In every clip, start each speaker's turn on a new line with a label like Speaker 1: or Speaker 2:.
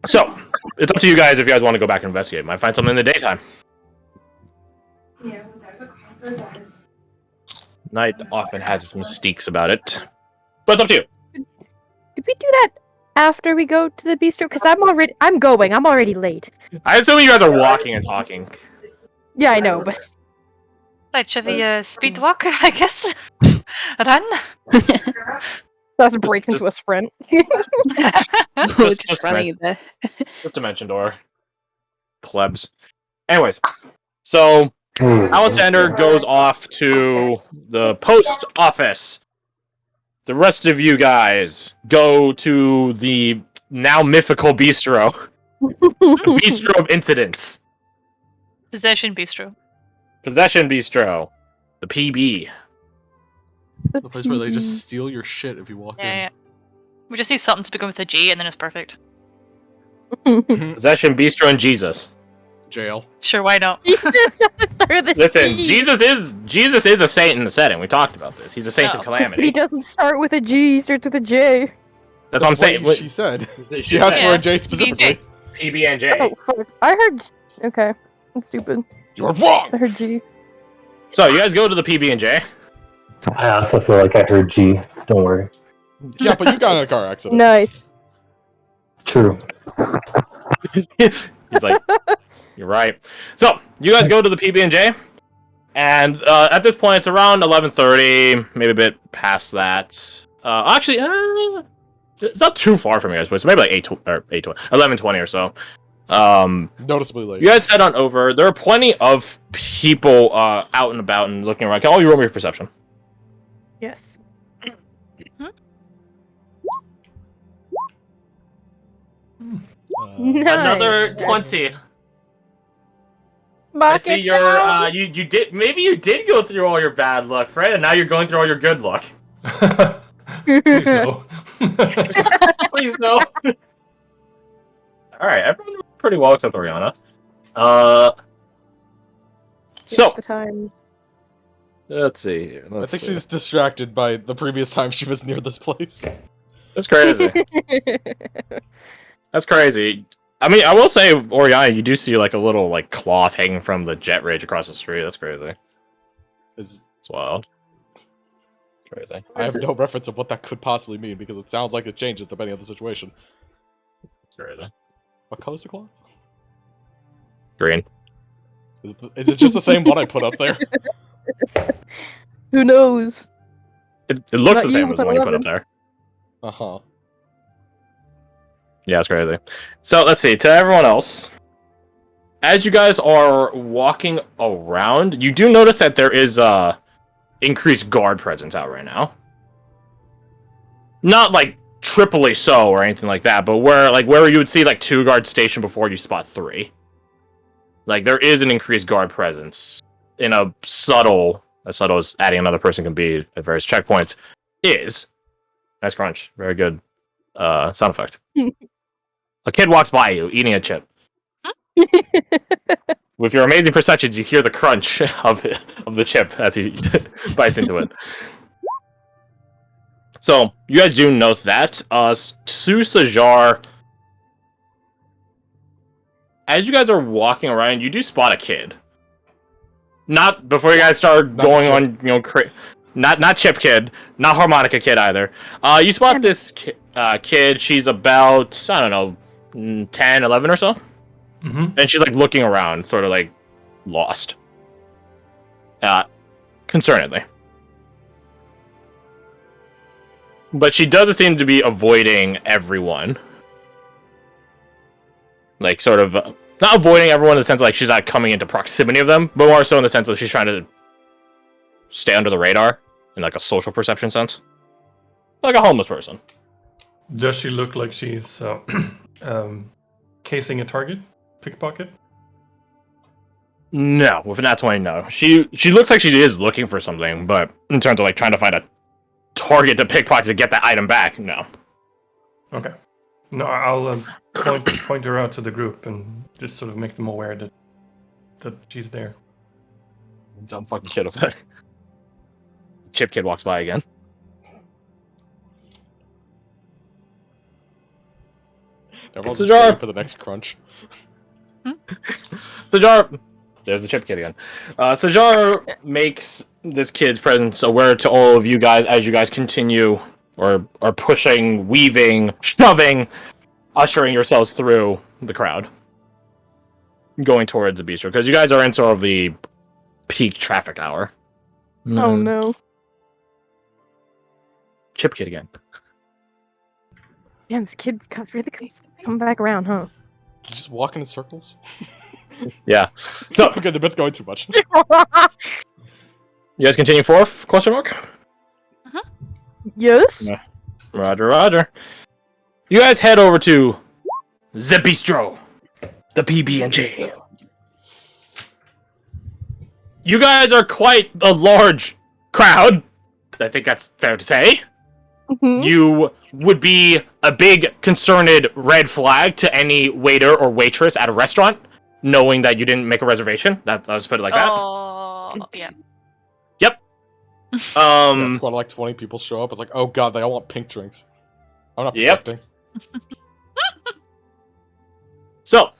Speaker 1: So, it's up to you guys if you guys want to go back and investigate. Might find something in the daytime.
Speaker 2: Yeah, there's a concert that is...
Speaker 1: Night often has its mystiques about it. But it's up to you.
Speaker 3: Did we do that after we go to the bistro? Because I'm already late.
Speaker 1: I assume you guys are walking and talking.
Speaker 3: Yeah, I know, but...
Speaker 4: Right, shall we speed walk, I guess? Run?
Speaker 3: That's a break into a sprint.
Speaker 5: just running in there.
Speaker 1: Just dimension door. Plebs. Anyways, so Alexander goes off to the post office. The rest of you guys go to the now mythical bistro. The bistro of incidents.
Speaker 4: Possession Bistro.
Speaker 1: Possession bistro. The PB.
Speaker 6: The place where they just steal your shit if you walk in.
Speaker 4: Yeah. We just need something to begin with a G and then it's perfect.
Speaker 1: Possession bistro and Jesus.
Speaker 6: Jail.
Speaker 4: Sure, why not?
Speaker 1: Listen, Jesus is a saint in the setting. We talked about this. He's a saint of
Speaker 3: He
Speaker 1: calamity.
Speaker 3: doesn't start with a G, he starts with a J.
Speaker 1: That's what I'm saying.
Speaker 6: What she said. She asked for a J specifically.
Speaker 1: PB and J.
Speaker 3: Oh, fuck. I heard... Okay. That's stupid.
Speaker 6: You're wrong!
Speaker 3: I heard G.
Speaker 1: So, you guys go to the PB and J.
Speaker 7: I also feel like I heard G. Don't worry.
Speaker 6: Yeah, but you got in a car accident.
Speaker 3: Nice.
Speaker 7: True.
Speaker 1: He's like, you're right. So, you guys go to the PB and J, and at this point, it's around 11:30, maybe a bit past that. Actually, it's not too far from you guys, but it's maybe like 11:20 or so.
Speaker 6: Noticeably late.
Speaker 1: You guys head on over. There are plenty of people out and about and looking around. Can all you roll me your perception?
Speaker 3: Yes.
Speaker 1: Another 20.
Speaker 3: Mark
Speaker 1: I see
Speaker 3: it
Speaker 1: your
Speaker 3: down.
Speaker 1: you did maybe you did go through all your bad luck, Fred, and now you're going through all your good luck.
Speaker 8: Please no.
Speaker 1: Please no. Alright, everyone did pretty well except Oriana. So
Speaker 3: The time.
Speaker 1: let's see here.
Speaker 6: I think she's distracted by the previous time she was near this place.
Speaker 1: That's crazy. That's crazy. I mean, I will say, Oriana, you do see like a little like cloth hanging from the jet ridge across the street. That's crazy. It's wild. Crazy.
Speaker 6: I have no reference of what that could possibly mean because it sounds like it changes depending on the situation.
Speaker 1: It's crazy.
Speaker 6: What color's the cloth?
Speaker 1: Green.
Speaker 6: Is it just the same one I put up there?
Speaker 3: Who knows?
Speaker 1: It looks
Speaker 3: Not
Speaker 1: the same
Speaker 3: you,
Speaker 1: as the one you put up
Speaker 3: 11.
Speaker 1: there.
Speaker 6: Uh-huh.
Speaker 1: Yeah, it's crazy. So let's see. To everyone else, as you guys are walking around, you do notice that there is increased guard presence out right now. Not like triply so or anything like that, but where you would see like 2 guards stationed before, you spot 3. Like there is an increased guard presence in a subtle, as subtle as adding another person can be at various checkpoints. Is nice crunch, very good sound effect. A kid walks by you eating a chip. With your amazing perceptions, you hear the crunch of the chip as he bites into it. So, you guys do note that. To Sajar, as you guys are walking around, you do spot a kid. Not before you guys start going on, not Chip Kid, not Harmonica Kid either. You spot this kid. She's about, I don't know, 10, 11 or so.
Speaker 8: Mm-hmm.
Speaker 1: And she's like looking around, sort of like lost. Concernedly. But she doesn't seem to be avoiding everyone. Like, sort of, not avoiding everyone in the sense of, like, she's not coming into proximity of them, but more so in the sense that she's trying to stay under the radar, in, like, a social perception sense. Like a homeless person.
Speaker 8: Does she look like she's casing a target? Pickpocket?
Speaker 1: No, with an nat 20, no. She looks like she is looking for something, but in terms of, like, trying to find a target to pickpocket to get that item back, no.
Speaker 8: Okay. No, I'll point her out to the group and just sort of make them aware that she's there.
Speaker 1: Dumb fucking kid over there. Chip Kid walks by again.
Speaker 6: Everyone's
Speaker 1: So
Speaker 6: just waiting
Speaker 1: Jar-
Speaker 6: for the next crunch.
Speaker 1: Sajar, there's the chip kid again. Sajar makes this kid's presence aware to all of you guys as you guys continue or are pushing, weaving, shoving, ushering yourselves through the crowd, going towards the bistro because you guys are in sort of the peak traffic hour.
Speaker 3: Oh no.
Speaker 1: Chip kid again.
Speaker 3: Damn, this kid really come back around, huh?
Speaker 6: Just walking in circles.
Speaker 1: Yeah. So
Speaker 6: Okay, the bit's going too much.
Speaker 1: you guys continue forth? Question mark.
Speaker 3: Yes?
Speaker 1: Yeah. Roger. You guys head over to the bistro, the PB&J. You guys are quite a large crowd. I think that's fair to say.
Speaker 3: Mhm.
Speaker 1: You would be a big, concerned red flag to any waiter or waitress at a restaurant, knowing that you didn't make a reservation. I'll just put it like that.
Speaker 4: Oh, yeah.
Speaker 6: Yeah, a squad of like 20 people show up. It's like, oh god, they all want pink drinks. I'm not
Speaker 1: Yep.
Speaker 6: projecting.
Speaker 1: So,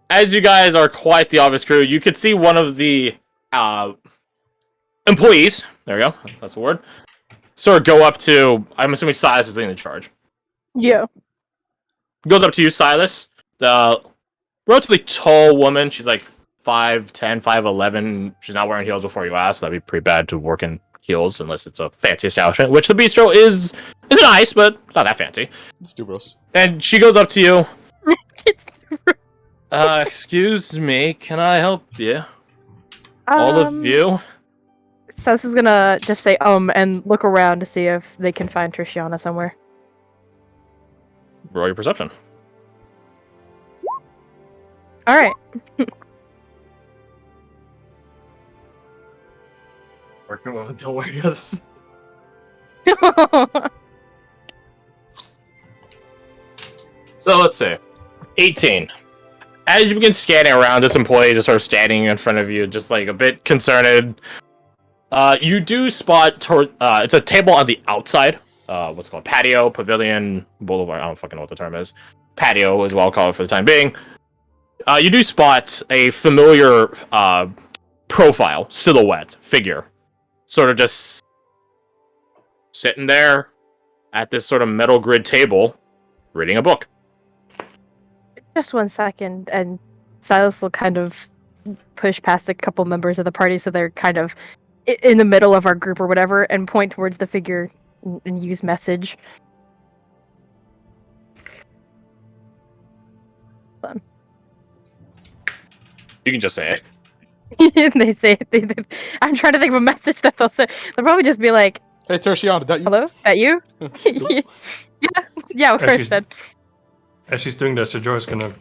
Speaker 1: as you guys are quite the obvious crew, you could see one of the employees, there we go, that's the word, sort of go up to, I'm assuming Silas is in charge.
Speaker 3: Yeah.
Speaker 1: Goes up to you, Silas, the relatively tall woman, she's like 5'10", 5'11", she's not wearing heels before you ask, that'd be pretty bad to work in heels unless it's a fancy establishment, which the bistro is nice, but not that fancy.
Speaker 6: It's Dubros.
Speaker 1: And she goes up to you, excuse me, can I help you? All of you?
Speaker 3: Seth is gonna just say and look around to see if they can find Trishiana somewhere.
Speaker 1: Roll your perception.
Speaker 3: Alright.
Speaker 1: Working well until Warriors. So let's see. 18. As you begin scanning around, this employee is just sort of standing in front of you, just like a bit concerned. You do spot it's a table on the outside. What's it called? Patio, pavilion, boulevard. I don't fucking know what the term is. Patio is what I'll call it for the time being. You do spot a familiar profile, silhouette, figure. Sort of just sitting there at this sort of metal grid table, reading a book.
Speaker 3: Just 1 second, and Silas will kind of push past a couple members of the party so they're kind of in the middle of our group or whatever, and point towards the figure and use message. Fun.
Speaker 1: You can just say it.
Speaker 3: They say I'm trying to think of a message that they'll say. They'll probably just be like,
Speaker 6: Hey, Tertiana, that you?
Speaker 3: "Hello, that you?" yeah, of
Speaker 8: As
Speaker 3: course.
Speaker 8: she's-
Speaker 3: Then.
Speaker 8: As she's doing that, Sajar's gonna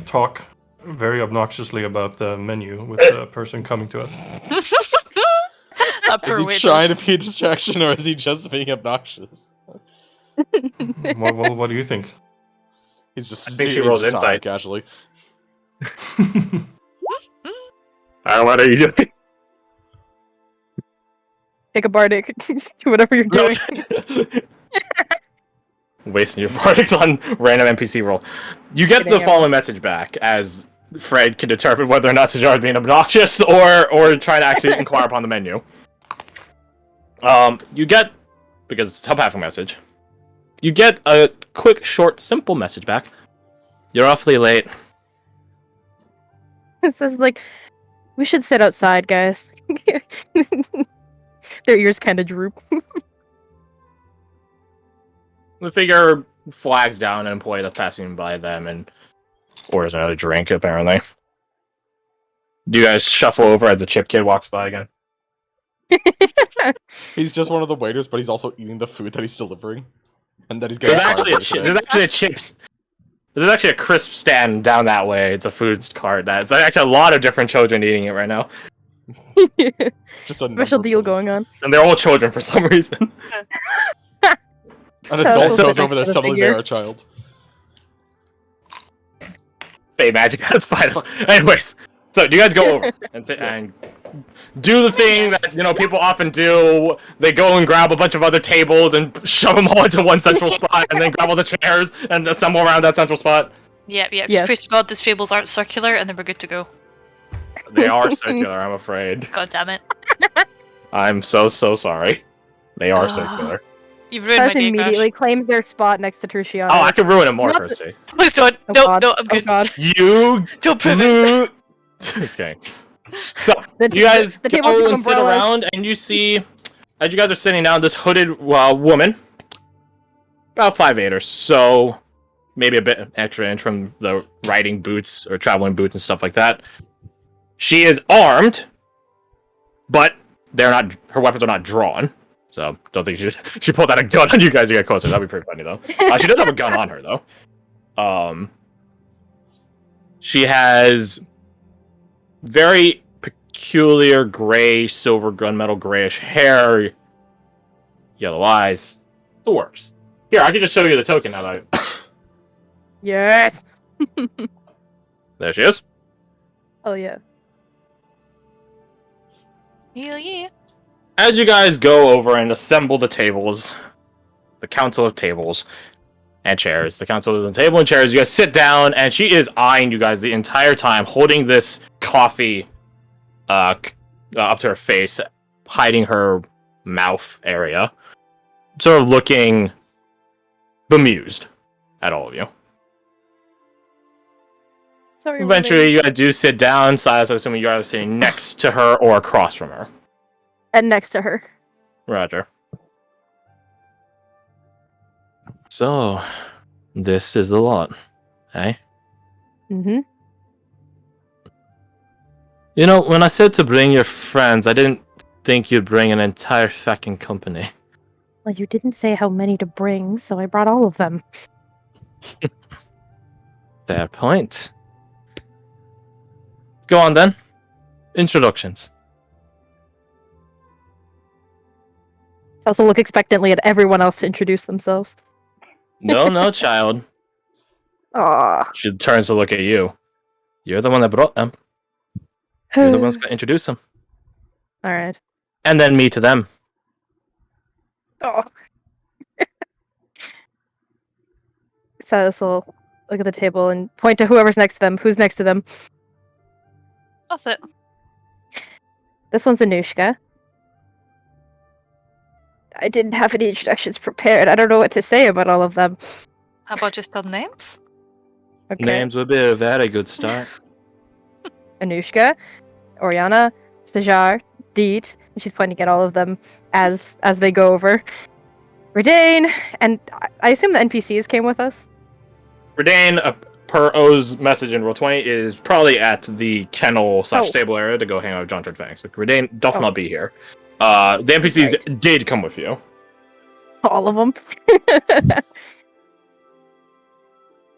Speaker 8: talk very obnoxiously about the menu with the person coming to us.
Speaker 6: Is he trying to be a distraction or is he just being obnoxious?
Speaker 8: What do you think?
Speaker 6: He's just.
Speaker 1: I think she
Speaker 6: he's
Speaker 1: rolls
Speaker 6: just
Speaker 1: insight.
Speaker 6: casually.
Speaker 1: What are you doing?
Speaker 3: Take a bardic. Do whatever you're doing.
Speaker 1: Wasting your bardics on random NPC roll. You get the following message back as Fred can determine whether or not Sajar is being obnoxious or trying to actually inquire upon the menu. You get, because it's a telepathic message, you get a quick, short, simple message back. You're awfully late.
Speaker 3: It says like, we should sit outside, guys. Their ears kind of droop.
Speaker 1: The figure flags down an employee that's passing by them and orders another drink, apparently. Do you guys shuffle over as the chip kid walks by again?
Speaker 6: He's just one of the waiters, but he's also eating the food that he's delivering, and that he's
Speaker 1: There's
Speaker 6: getting.
Speaker 1: actually a chips. There's actually a crisp stand down that way. It's a food cart. It's actually a lot of different children eating it right now,
Speaker 6: Just a
Speaker 3: Special deal
Speaker 6: number
Speaker 3: going on.
Speaker 1: and they're all children for some reason.
Speaker 6: An adult
Speaker 3: Also
Speaker 6: goes
Speaker 3: next
Speaker 6: over there,
Speaker 3: to the
Speaker 6: suddenly
Speaker 3: figure.
Speaker 6: they're a child.
Speaker 1: Hey, magic at its finest. Anyways, so do you guys go over and sit and do the thing that, people often do. They go and grab a bunch of other tables and shove them all into one central spot, and then grab all the chairs and assemble around that central spot.
Speaker 4: Yep.
Speaker 3: Yes.
Speaker 4: Just pray to God these tables aren't circular, and then we're good to go.
Speaker 1: They are circular, I'm afraid.
Speaker 4: God damn it.
Speaker 1: I'm so sorry. They are circular.
Speaker 4: You've ruined my
Speaker 3: Cyrus
Speaker 4: day,
Speaker 3: immediately
Speaker 4: Crash.
Speaker 3: claims their spot next to Tertiana.
Speaker 1: Oh, I could ruin it more,
Speaker 3: Not
Speaker 1: Kirsty.
Speaker 4: Please don't.
Speaker 3: Oh,
Speaker 4: No,
Speaker 3: God.
Speaker 4: no, I'm
Speaker 3: Oh,
Speaker 4: good.
Speaker 3: God.
Speaker 1: You
Speaker 4: Don't prove it.
Speaker 1: Just kidding. So,
Speaker 3: The
Speaker 1: you guys
Speaker 3: the tables
Speaker 1: go
Speaker 3: with
Speaker 1: and sit
Speaker 3: umbrellas.
Speaker 1: around, and you see, as you guys are sitting down, this hooded woman, about 5'8" or so, maybe a bit extra inch from the riding boots or traveling boots and stuff like that. She is armed, but her weapons are not drawn. So, don't think she pulled out a gun on you guys to get closer. That'd be pretty funny, though. She does have a gun on her, though. She has very peculiar gray, silver, gunmetal grayish hair, yellow eyes. It works. Here, I can just show you the token now that
Speaker 3: Yes.
Speaker 1: There she is.
Speaker 3: Oh yeah.
Speaker 4: Hell yeah.
Speaker 1: As you guys go over and assemble the tables, the council of tables and chairs, the council of the table and chairs, you guys sit down, and she is eyeing you guys the entire time, holding this coffee up to her face, hiding her mouth area, sort of looking bemused at all of you.
Speaker 3: Sorry.
Speaker 1: Eventually, you guys do sit down. Silas, I'm assuming you're either sitting next to her or across from her.
Speaker 3: And next to her.
Speaker 1: Roger. So, this is the lot, eh?
Speaker 3: Mm-hmm.
Speaker 1: You know, when I said to bring your friends, I didn't think you'd bring an entire fucking company.
Speaker 3: Well, you didn't say how many to bring, so I brought all of them.
Speaker 1: Fair point. Go on then. Introductions.
Speaker 3: Also look expectantly at everyone else to introduce themselves.
Speaker 1: No, child.
Speaker 3: Aww.
Speaker 1: She turns to look at you. You're the one that brought them. You're the one's gonna introduce them.
Speaker 3: Alright.
Speaker 1: And then me to them.
Speaker 3: Oh. Silas will look at the table and point to whoever's next to them. Who's next to them?
Speaker 4: That's it.
Speaker 3: This one's Anushka. I didn't have any introductions prepared. I don't know what to say about all of them.
Speaker 4: How about just tell names?
Speaker 3: Okay.
Speaker 1: Names would be a very good start.
Speaker 3: Anushka, Oriana, Stajar, Deet, and she's pointing at all of them as they go over. Redane, and I assume the NPCs came with us.
Speaker 1: Redane, per O's message in Roll20, is probably at the kennel / stable area to go hang out with John Fangs. So Redane does not be here. The NPCs did come with you.
Speaker 3: All of them.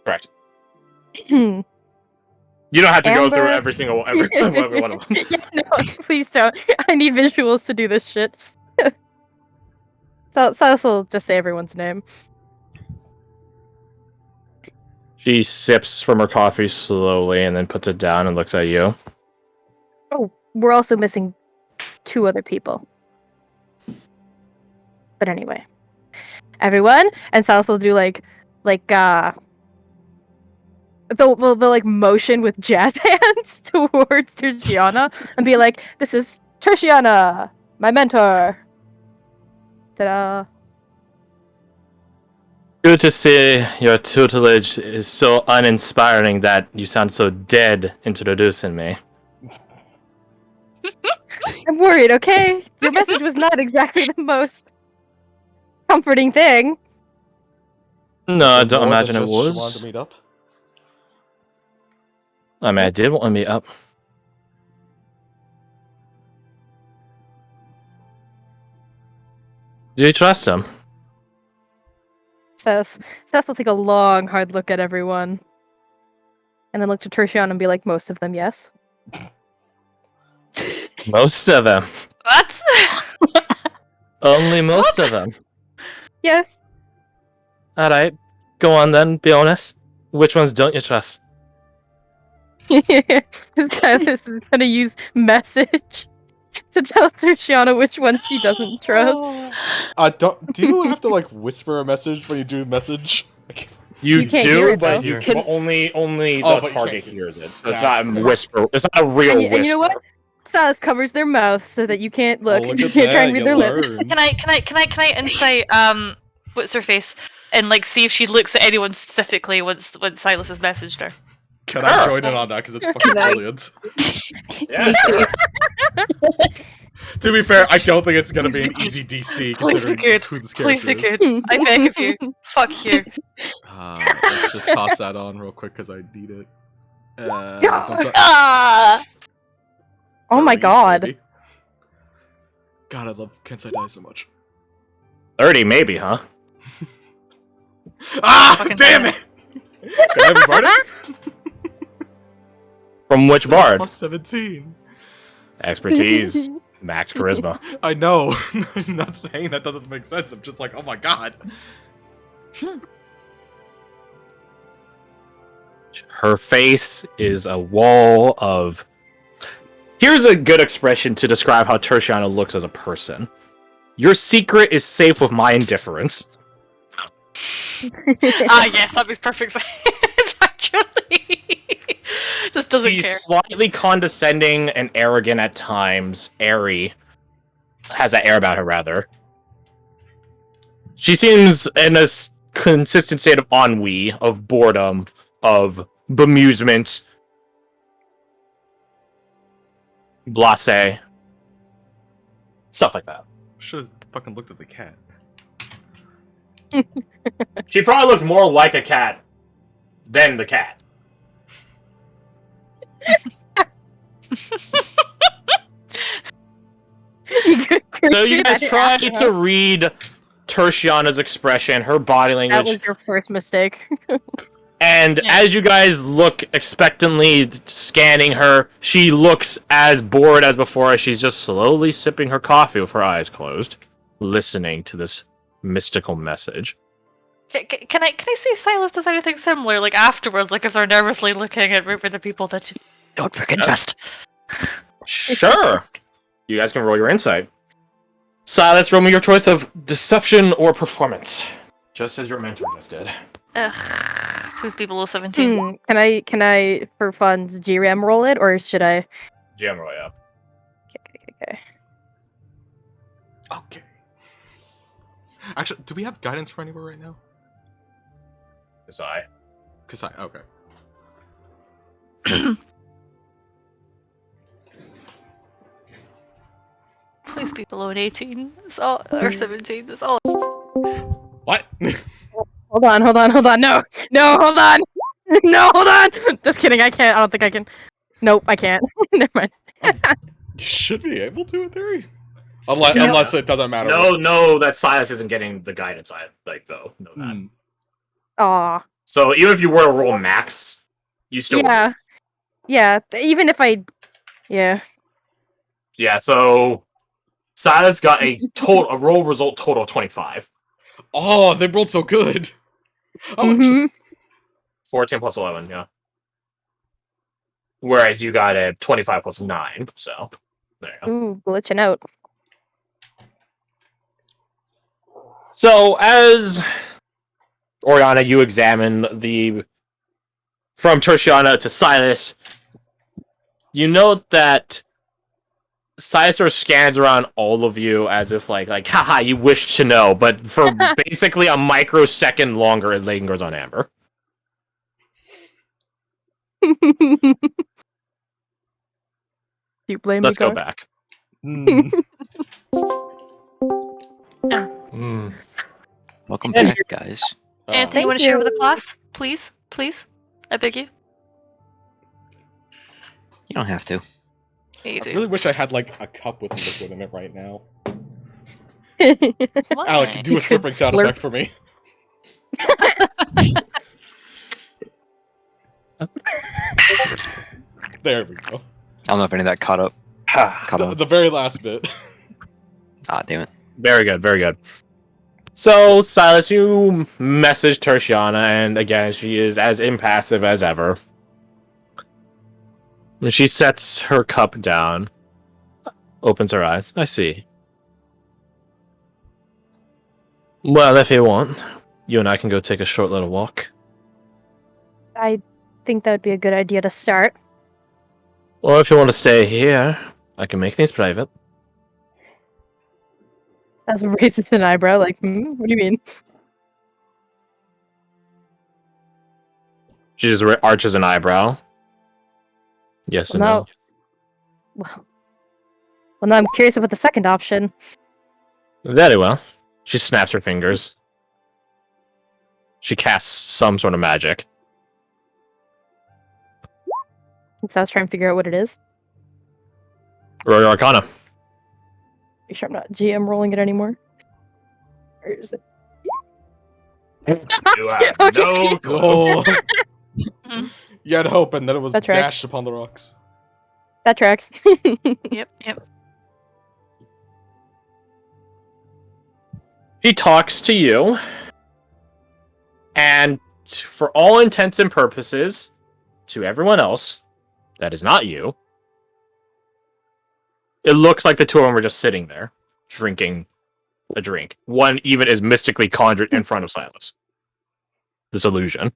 Speaker 1: Correct.
Speaker 3: Hmm.
Speaker 1: You don't have to go through
Speaker 3: Amber.
Speaker 1: every one of them.
Speaker 3: Yeah, no, please don't. I need visuals to do this shit. So Silas will just say everyone's name.
Speaker 1: She sips from her coffee slowly and then puts it down and looks at you.
Speaker 3: Oh, we're also missing 2 other people. But anyway. Everyone, and Silas will do they'll like motion with jazz hands towards Tertiana and be like, "This is Tertiana, my mentor." Ta-da.
Speaker 1: Good to see your tutelage is so uninspiring that you sound so dead introducing me.
Speaker 3: I'm worried, okay? Your message was not exactly the most comforting thing.
Speaker 1: No, I don't
Speaker 6: More than
Speaker 1: imagine it
Speaker 6: just she wanted
Speaker 1: was.
Speaker 6: to meet up.
Speaker 1: I mean, I did want to meet up. Do you trust him?
Speaker 3: Seth will take a long, hard look at everyone. And then look to Tertiana and be like, most of them, yes.
Speaker 1: Most of them.
Speaker 4: What?
Speaker 1: Only most
Speaker 4: What?
Speaker 1: of them.
Speaker 3: Yes.
Speaker 1: Alright, go on then, be honest. Which ones don't you trust?
Speaker 3: Silas is gonna use message. to tell Tertiana which ones she doesn't trust.
Speaker 6: Do you have to like whisper a message when you do message? Like,
Speaker 1: You,
Speaker 3: You can't hear
Speaker 1: do,
Speaker 3: it,
Speaker 1: but
Speaker 3: though.
Speaker 1: you
Speaker 8: Can-
Speaker 1: but only
Speaker 6: Oh,
Speaker 1: the
Speaker 6: but you
Speaker 1: target
Speaker 6: can't-
Speaker 1: hears it. So it's
Speaker 6: That's-
Speaker 1: not a whisper. It's not a real whisper.
Speaker 3: And you know what? Silas covers their mouth so that you can't look.
Speaker 6: oh, look
Speaker 3: You
Speaker 6: at
Speaker 3: can't try and
Speaker 6: that,
Speaker 3: read
Speaker 6: you
Speaker 3: their lips.
Speaker 6: learn.
Speaker 4: Can I insight what's her face and like see if she looks at anyone specifically when Silas has messaged her.
Speaker 6: Can I
Speaker 1: Sure.
Speaker 6: join in on that? Because it's fucking
Speaker 5: Can I-
Speaker 6: brilliant.
Speaker 1: Yeah.
Speaker 6: To be fair, I don't think it's gonna be an easy DC
Speaker 4: Please be
Speaker 6: considering
Speaker 4: good.
Speaker 6: who this
Speaker 4: Please
Speaker 6: character
Speaker 4: be
Speaker 6: is.
Speaker 4: good. I beg of you. Fuck you.
Speaker 6: Let's just toss that on real quick because I need it. Don't start-
Speaker 4: Ah!
Speaker 3: Oh my
Speaker 6: 30,
Speaker 3: god.
Speaker 6: 30. God, I love Kensai Die so much.
Speaker 1: 30 maybe, huh?
Speaker 6: Ah!
Speaker 4: Fucking
Speaker 6: Damn
Speaker 4: damn
Speaker 6: it! Can I have a bardic?
Speaker 1: From which bard?
Speaker 6: Plus 17.
Speaker 1: Expertise. Max charisma.
Speaker 6: I know. I'm not saying that doesn't make sense. I'm just like, oh my god.
Speaker 1: Her face is a wall of... Here's a good expression to describe how Tertiana looks as a person. Your secret is safe with my indifference.
Speaker 4: Yes, that makes perfect sense. Actually, just doesn't
Speaker 1: She's
Speaker 4: care.
Speaker 1: slightly condescending and arrogant at times. Airy. Has that air about her, rather. She seems in a consistent state of ennui, of boredom, of bemusement. Blasé. Stuff like that.
Speaker 6: Should have fucking looked at the cat.
Speaker 1: She probably looks more like a cat than the cat. So you guys try to read Tertiana's expression, her body
Speaker 3: That
Speaker 1: language,
Speaker 3: was your first mistake.
Speaker 1: and
Speaker 4: Yeah.
Speaker 1: as you guys look expectantly scanning her, she looks as bored as before as she's just slowly sipping her coffee with her eyes closed, listening to this mystical message.
Speaker 4: Can I see if Silas does anything similar, like afterwards, like if they're nervously looking at the people that you don't freaking trust?
Speaker 1: Sure. You guys can roll your insight. Silas, roll me your choice of deception or performance. Just as your mentor just did.
Speaker 4: Ugh, who's be below 17?
Speaker 3: Can I for funds GRAM roll it, or should I?
Speaker 1: GM roll, yeah.
Speaker 3: Okay.
Speaker 6: Okay. Actually, do we have guidance for anywhere right now?
Speaker 1: Decide.
Speaker 6: Okay.
Speaker 4: Please be below an 18. That's all, or 17. That's all.
Speaker 6: What?
Speaker 3: Hold on. No, hold on. No, hold on. Just kidding. I can't. I don't think I can. Nope, I can't. Never mind.
Speaker 6: You should be able to, in theory. Unless it doesn't matter.
Speaker 1: No, that Silas isn't getting the guidance I like though. Know that.
Speaker 6: Hmm.
Speaker 3: Aw.
Speaker 1: So even if you were to roll max, you still
Speaker 3: Yeah. Yeah. Even if I. Yeah.
Speaker 1: Yeah, so Silas got a roll result total of 25.
Speaker 6: Oh, they rolled so good. Oh,
Speaker 3: Mhm.
Speaker 1: 14 plus 11, yeah. Whereas you got a 25 plus 9, so there you go.
Speaker 3: Ooh, glitching out.
Speaker 1: So as Oriana, you examine from Tertiana to Silas, you note that Silas sort of scans around all of you as if like, haha, you wish to know, but for basically a microsecond longer, it lingers on Amber.
Speaker 3: You blame
Speaker 1: Let's
Speaker 3: me,
Speaker 1: go
Speaker 3: Gar?
Speaker 1: back.
Speaker 6: Hmm.
Speaker 8: Hmm.
Speaker 9: Welcome
Speaker 1: And
Speaker 9: back, guys.
Speaker 4: Anthony, you want to
Speaker 3: Thank
Speaker 4: share with the
Speaker 3: you.
Speaker 4: class? Please? Please? I beg you.
Speaker 9: You don't have to.
Speaker 4: Yeah, you
Speaker 6: I
Speaker 4: do.
Speaker 6: really wish I had like a cup with liquid in it right now.
Speaker 4: Why?
Speaker 6: Alec, do
Speaker 3: You
Speaker 6: a
Speaker 3: could
Speaker 6: slurping sound
Speaker 3: slurp.
Speaker 6: effect for me. There we go.
Speaker 9: I don't know if any of that caught up. Caught
Speaker 6: The,
Speaker 9: on.
Speaker 6: the very last bit.
Speaker 9: Ah, damn it.
Speaker 1: Very good, very good. So, Silas, you message Tertiana, and again, she is as impassive as ever. And she sets her cup down, opens her eyes. I see. Well, if you want, you and I can go take a short little walk.
Speaker 3: I think that would be a good idea to start.
Speaker 1: Or if you want to stay here, I can make things private.
Speaker 3: As raises an eyebrow, like, what do you mean?
Speaker 1: She just arches an eyebrow. Yes and no.
Speaker 3: Well, now I'm curious about the second option.
Speaker 1: Very well. She snaps her fingers. She casts some sort of magic.
Speaker 3: So I was trying to figure out what it is.
Speaker 1: Roll your Arcana.
Speaker 3: Make sure I'm not GM rolling it anymore. Or is it?
Speaker 1: You have no clue.
Speaker 6: Oh. You had hope, and then it was
Speaker 3: That tracks.
Speaker 6: dashed upon the rocks.
Speaker 3: That tracks.
Speaker 4: Yep.
Speaker 1: He talks to you, and for all intents and purposes, to everyone else that is not you, it looks like the two of them were just sitting there, drinking a drink. One even is mystically conjured in front of Silas. This illusion.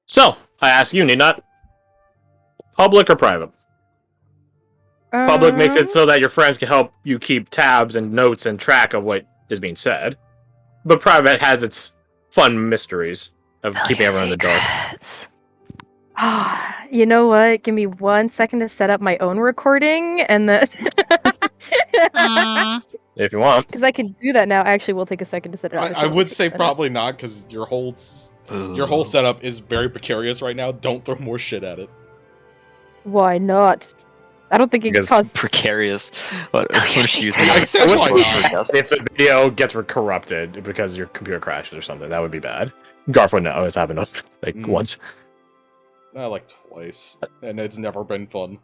Speaker 1: So, I ask you, Ninot, public or private? Public makes it so that your friends can help you keep tabs and notes and track of what is being said. But private has its fun mysteries of keeping everyone in the dark.
Speaker 3: You know what? Give me 1 second to set up my own recording, and then
Speaker 1: If you want.
Speaker 3: because I can do that now. Actually, we'll take a second to set it up.
Speaker 6: I would say probably not, because your whole setup is very precarious right now. Don't throw more shit at it.
Speaker 3: Why not? I don't think it
Speaker 1: Because
Speaker 3: costs.
Speaker 9: Precarious. What is she using?
Speaker 6: I said
Speaker 9: as a
Speaker 6: why
Speaker 9: source for
Speaker 6: not?
Speaker 9: gas?
Speaker 1: If the video gets corrupted because your computer crashes or something, that would be bad. Garth would know. It's happened once.
Speaker 6: Like twice, and it's never been fun.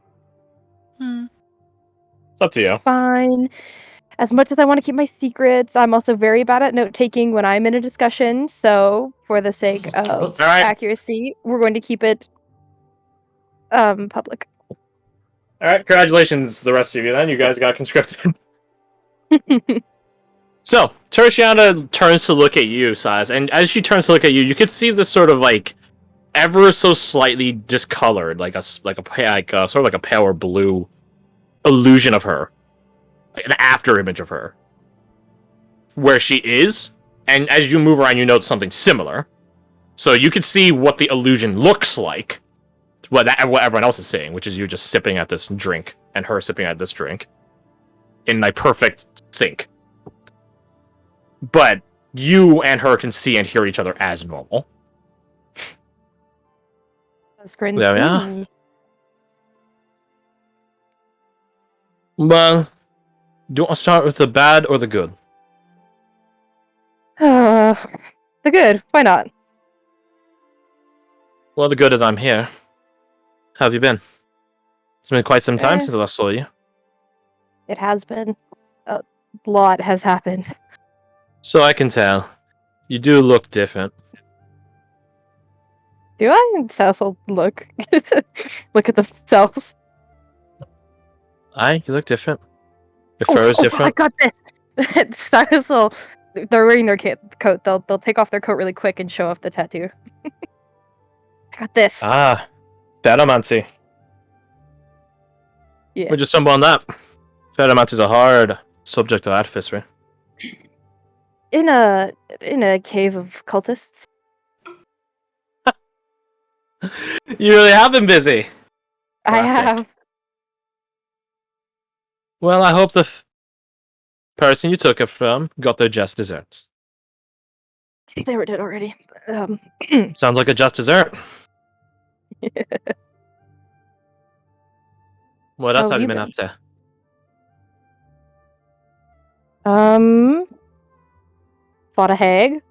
Speaker 1: It's up to you.
Speaker 3: Fine. As much as I want to keep my secrets, I'm also very bad at note taking when I'm in a discussion. So, for the sake of
Speaker 1: All right.
Speaker 3: accuracy, we're going to keep it public.
Speaker 1: All right, congratulations, the rest of you. Then you guys got conscripted. So Tertiana turns to look at you, Size, and as she turns to look at you, you can see this sort of like ever so slightly discolored, like a sort of like a paler blue illusion of her, like an after image of her, where she is. And as you move around, you note something similar. So you can see what the illusion looks like. What everyone else is seeing, which is you just sipping at this drink and her sipping at this drink in like perfect sync. But you and her can see and hear each other as normal.
Speaker 3: That's great.
Speaker 1: There we are. Well, do you want to start with the bad or the good?
Speaker 3: The good. Why not?
Speaker 1: Well, the good is I'm here. How have you been? It's been quite some time since I last saw you.
Speaker 3: It has been. A lot has happened.
Speaker 1: So I can tell. You do look different.
Speaker 3: Do I? Sass will look. Look at themselves.
Speaker 1: You look different. Your fur is different.
Speaker 3: I got this. Sass will. They're wearing their coat. They'll take off their coat really quick and show off the tattoo. I got this.
Speaker 1: Pheromancy.
Speaker 3: Yeah.
Speaker 1: Where'd you stumble on that? Pheromancy is a hard subject of artistry.
Speaker 3: In a cave of cultists.
Speaker 1: You really have been busy.
Speaker 3: I
Speaker 1: Classic.
Speaker 3: have.
Speaker 1: Well, I hope the person you took it from got their just desserts.
Speaker 3: They were dead already.
Speaker 1: Sounds like a just dessert. What else
Speaker 3: How
Speaker 1: have you
Speaker 3: have you
Speaker 1: been
Speaker 3: been?
Speaker 1: up to?
Speaker 3: Fought a hag.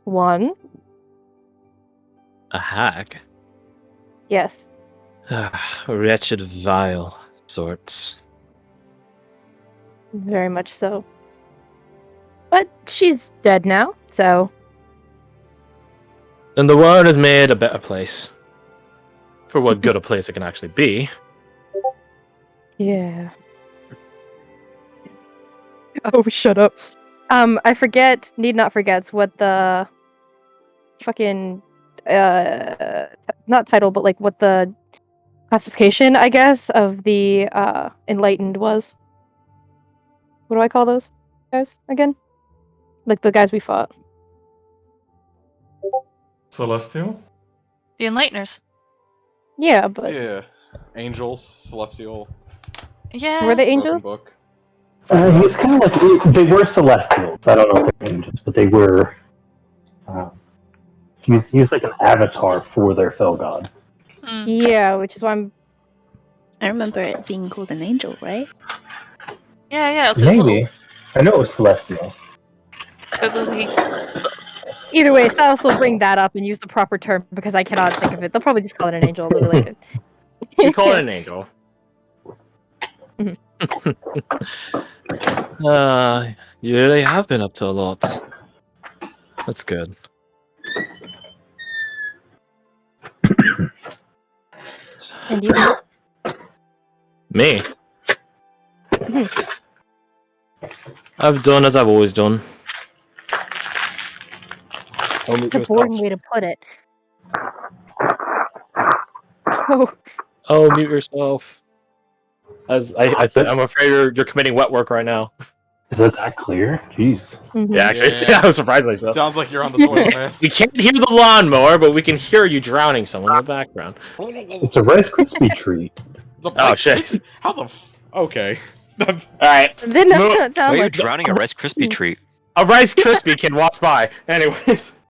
Speaker 3: One.
Speaker 1: A hag?
Speaker 3: Yes.
Speaker 1: Wretched, vile sorts.
Speaker 3: Very much so. But she's dead now, so
Speaker 1: And the world is made a better place. for what good a place it can actually be.
Speaker 3: Yeah. Oh, shut up. I forget, need not forget what the fucking, not title, but like what the classification, I guess, of the, enlightened was. What do I call those guys again? Like the guys we fought.
Speaker 8: Celestial?
Speaker 4: The Enlighteners.
Speaker 3: Yeah, but
Speaker 6: Yeah. Angels, Celestial,
Speaker 4: Yeah.
Speaker 3: were they
Speaker 6: Broken
Speaker 3: angels?
Speaker 6: Book.
Speaker 7: He was kind of like they were celestials. I don't know if they're angels, but they were. He was like an avatar for their fell god.
Speaker 4: Mm.
Speaker 3: Yeah, which is why I'm.
Speaker 5: I remember it being called an angel, right?
Speaker 4: Yeah. It's like a
Speaker 7: Maybe. I know it was celestial.
Speaker 4: biblically.
Speaker 3: Either way, Silas will bring that up and use the proper term because I cannot think of it. They'll probably just call it an angel. They'll be like,
Speaker 1: You call it an angel. You really have been up to a lot. That's good.
Speaker 3: And you?
Speaker 1: Me? I've done as I've always done.
Speaker 3: It's a boring way to put it. Oh,
Speaker 1: Oh, mute yourself. As I'm afraid you're committing wet work right now.
Speaker 7: Is it that clear? Jeez.
Speaker 3: mhm.
Speaker 1: Yeah, actually,
Speaker 6: Yeah.
Speaker 1: I was surprised myself.
Speaker 6: Sounds like you're on the toilet, man.
Speaker 1: We can't hear the lawnmower, but we can hear you drowning someone in the background.
Speaker 7: It's a Rice Krispie treat.
Speaker 6: It's a
Speaker 1: Oh,
Speaker 6: Rice
Speaker 1: shit.
Speaker 6: Krispie- How the? Okay.
Speaker 1: All right,
Speaker 3: Then
Speaker 1: Mo-
Speaker 3: that sounds
Speaker 9: Why are you
Speaker 3: like
Speaker 9: drowning a Rice Krispie treat?
Speaker 1: a Rice Krispie can walk by. Anyways.